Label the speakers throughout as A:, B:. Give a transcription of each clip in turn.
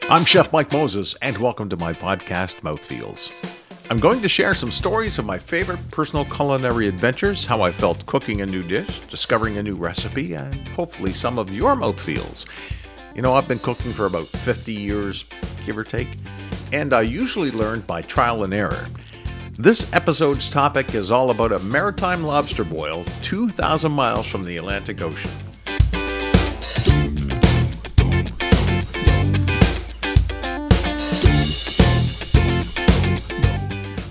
A: I'm Chef Mike Moses, and welcome to my podcast, Mouthfeels. I'm going to share some stories of my favorite personal culinary adventures, how I felt cooking a new dish, discovering a new recipe, and hopefully some of your mouthfeels. You know, I've been cooking for about 50 years, give or take, and I usually learn by trial and error. This episode's topic is all about a maritime lobster boil 2,000 miles from the Atlantic Ocean.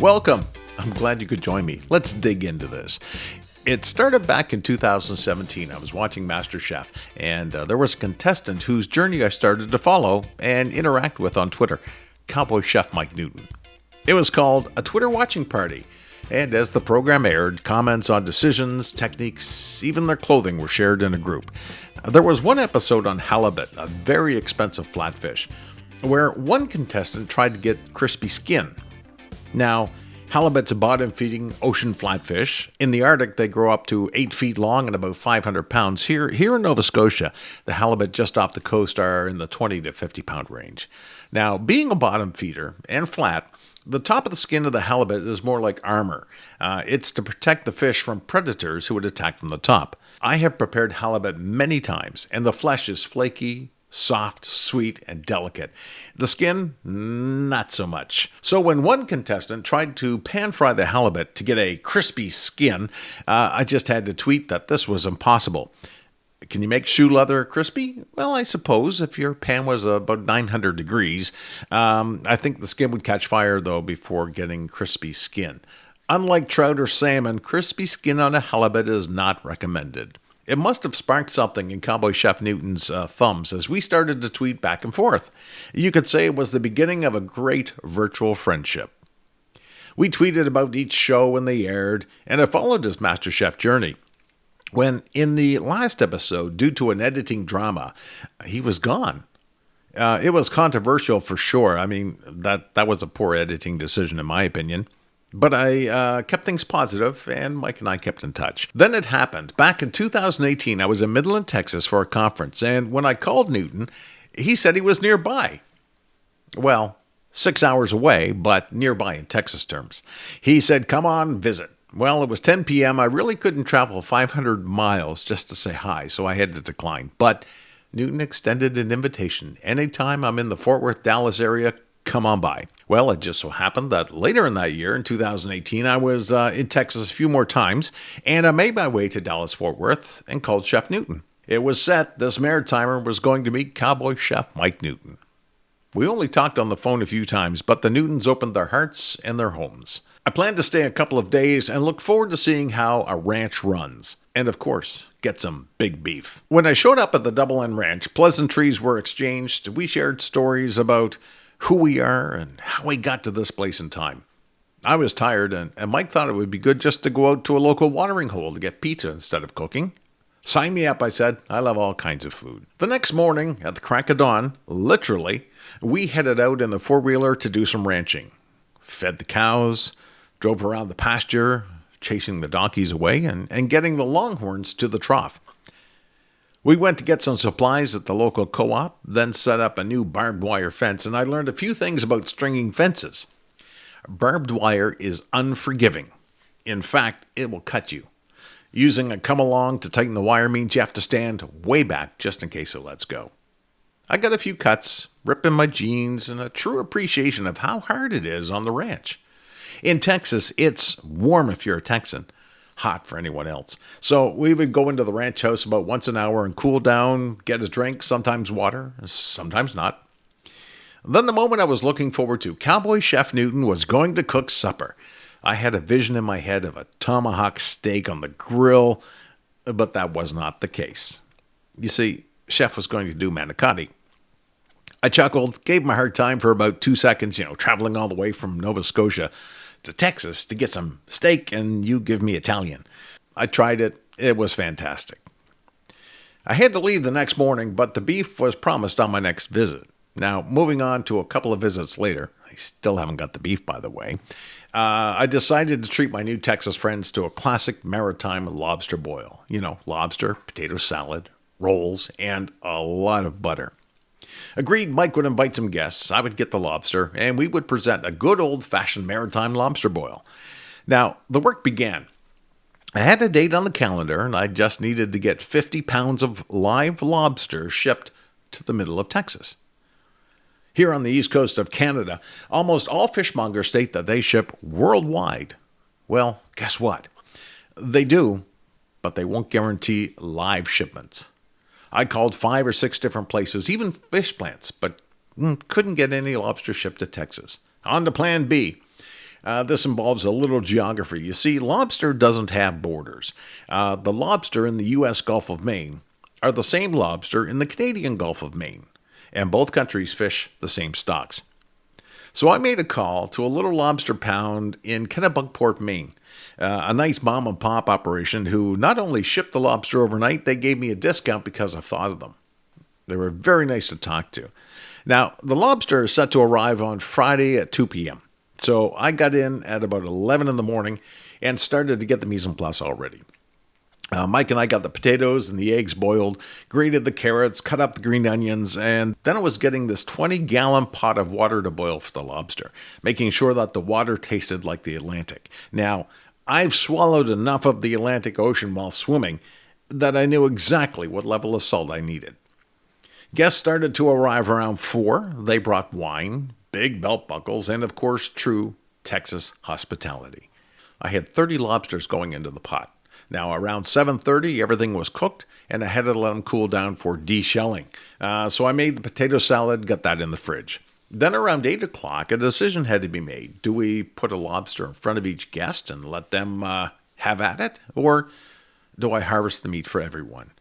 A: Welcome. I'm glad you could join me. Let's dig into this. It started back in 2017. I was watching Masterchef, and there was a contestant whose journey I started to follow and interact with on Twitter, Cowboy Chef Mike Newton. It was called a Twitter watching party, and as the program aired, comments on decisions, techniques, even their clothing were shared in a group. There was one episode on halibut, a very expensive flatfish, where one contestant tried to get crispy skin. Now, halibut's a bottom-feeding ocean flatfish. In the Arctic, they grow up to 8 feet long and about 500 pounds. Here in Nova Scotia, the halibut just off the coast are in the 20 to 50-pound range. Now, being a bottom feeder and flat, the top of the skin of the halibut is more like armor. It's to protect the fish from predators who would attack from the top. I have prepared halibut many times, and the flesh is flaky, soft, sweet, and delicate. The skin, not so much. So when one contestant tried to pan-fry the halibut to get a crispy skin, I just had to tweet that this was impossible. Can you make shoe leather crispy? Well, I suppose if your pan was about 900 degrees. I think the skin would catch fire, though, before getting crispy skin. Unlike trout or salmon, crispy skin on a halibut is not recommended. It must have sparked something in Cowboy Chef Newton's thumbs as we started to tweet back and forth. You could say it was the beginning of a great virtual friendship. We tweeted about each show when they aired, and it followed his MasterChef journey. When in the last episode, due to an editing drama, he was gone. It was controversial for sure. I mean, that was a poor editing decision in my opinion. But I kept things positive, and Mike and I kept in touch. Then it happened. Back in 2018, I was in Midland, Texas for a conference, and when I called Newton, he said he was nearby. Well, 6 hours away, but nearby in Texas terms. He said, come on, visit. Well, it was 10 p.m. I really couldn't travel 500 miles just to say hi, so I had to decline. But Newton extended an invitation. Anytime I'm in the Fort Worth, Dallas area, come on by. Well, it just so happened that later in that year, in 2018, I was in Texas a few more times, and I made my way to Dallas-Fort Worth and called Chef Newton. It was set this maritimer was going to meet Cowboy Chef Mike Newton. We only talked on the phone a few times, but the Newtons opened their hearts and their homes. I planned to stay a couple of days and look forward to seeing how a ranch runs. And of course, get some big beef. When I showed up at the Double N Ranch, pleasantries were exchanged. We shared stories about who we are and how we got to this place in time. I was tired, and Mike thought it would be good just to go out to a local watering hole to get pizza instead of cooking. Sign me up, I said. I love all kinds of food. The next morning, at the crack of dawn, literally, we headed out in the four-wheeler to do some ranching. Fed the cows, drove around the pasture, chasing the donkeys away, and getting the longhorns to the trough. We went to get some supplies at the local co-op, then set up a new barbed wire fence, and I learned a few things about stringing fences. Barbed wire is unforgiving. In fact, it will cut you. Using a come-along to tighten the wire means you have to stand way back just in case it lets go. I got a few cuts, ripping my jeans, and a true appreciation of how hard it is on the ranch. In Texas, it's warm if you're a Texan. Hot for anyone else. So we would go into the ranch house about once an hour and cool down, get a drink, sometimes water, sometimes not. Then the moment I was looking forward to, Cowboy Chef Newton was going to cook supper. I had a vision in my head of a tomahawk steak on the grill, but that was not the case. You see, Chef was going to do manicotti. I chuckled, gave him a hard time for about 2 seconds, traveling all the way from Nova Scotia to Texas to get some steak, and you give me Italian. I tried it. It was fantastic. I had to leave the next morning, but the beef was promised on my next visit. Now, moving on to a couple of visits later, I still haven't got the beef, by the way, I decided to treat my new Texas friends to a classic maritime lobster boil. Lobster, potato salad, rolls, and a lot of butter. Agreed, Mike would invite some guests, I would get the lobster, and we would present a good old-fashioned Maritime Lobster Boil. Now, the work began. I had a date on the calendar, and I just needed to get 50 pounds of live lobster shipped to the middle of Texas. Here on the east coast of Canada, almost all fishmongers state that they ship worldwide. Well, guess what? They do, but they won't guarantee live shipments. I called 5 or 6 different places, even fish plants, but couldn't get any lobster shipped to Texas. On to plan B. This involves a little geography. You see, lobster doesn't have borders. The lobster in the U.S. Gulf of Maine are the same lobster in the Canadian Gulf of Maine, and both countries fish the same stocks. So I made a call to a little lobster pound in Kennebunkport, Maine, a nice mom and pop operation who not only shipped the lobster overnight, they gave me a discount because I thought of them. They were very nice to talk to. Now, the lobster is set to arrive on Friday at 2 p.m. So I got in at about 11 in the morning and started to get the mise en place already. Mike and I got the potatoes and the eggs boiled, grated the carrots, cut up the green onions, and then I was getting this 20-gallon pot of water to boil for the lobster, making sure that the water tasted like the Atlantic. Now, I've swallowed enough of the Atlantic Ocean while swimming that I knew exactly what level of salt I needed. Guests started to arrive around 4. They brought wine, big belt buckles, and of course, true Texas hospitality. I had 30 lobsters going into the pot. Now, around 7:30, everything was cooked, and I had to let them cool down for deshelling. So I made the potato salad, got that in the fridge. Then around 8 o'clock, a decision had to be made. Do we put a lobster in front of each guest and let them have at it? Or do I harvest the meat for everyone?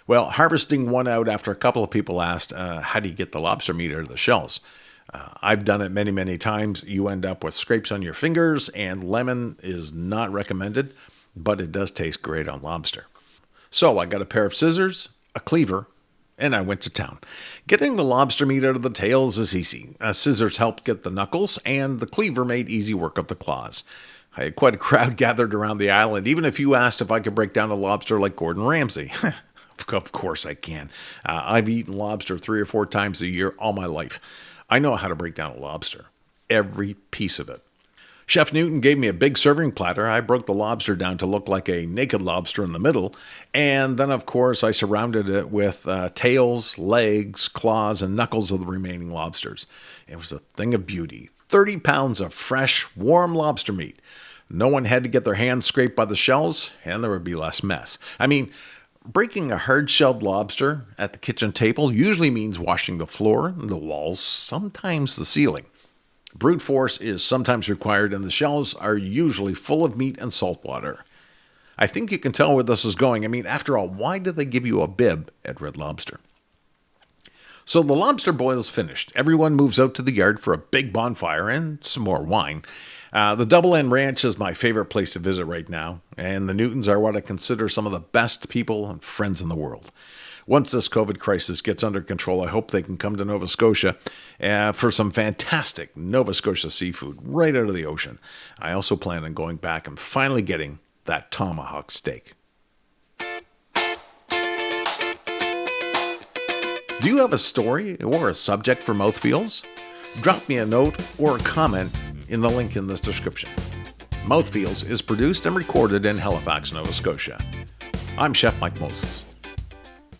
A: Well, harvesting one out after a couple of people asked, how do you get the lobster meat out of the shells? I've done it many, many times. You end up with scrapes on your fingers, and lemon is not recommended, but it does taste great on lobster. So I got a pair of scissors, a cleaver, and I went to town. Getting the lobster meat out of the tails is easy. Scissors helped get the knuckles, and the cleaver made easy work of the claws. I had quite a crowd gathered around the island, even if you asked if I could break down a lobster like Gordon Ramsay. Of course I can. I've eaten lobster 3 or 4 times a year all my life. I know how to break down a lobster. Every piece of it. Chef Newton gave me a big serving platter. I broke the lobster down to look like a naked lobster in the middle. And then, of course, I surrounded it with tails, legs, claws, and knuckles of the remaining lobsters. It was a thing of beauty. 30 pounds of fresh, warm lobster meat. No one had to get their hands scraped by the shells, and there would be less mess. I mean, breaking a hard-shelled lobster at the kitchen table usually means washing the floor, the walls, sometimes the ceiling. Brute force is sometimes required, and the shells are usually full of meat and salt water. I think you can tell where this is going. I mean, after all, why do they give you a bib at Red Lobster? So the lobster boil is finished. Everyone moves out to the yard for a big bonfire and some more wine. The Double End Ranch is my favorite place to visit right now, and the Newtons are what I consider some of the best people and friends in the world. Once this COVID crisis gets under control, I hope they can come to Nova Scotia for some fantastic Nova Scotia seafood right out of the ocean. I also plan on going back and finally getting that tomahawk steak. Do you have a story or a subject for Mouthfeels? Drop me a note or a comment in the link in this description. Mouthfeels is produced and recorded in Halifax, Nova Scotia. I'm Chef Mike Moses.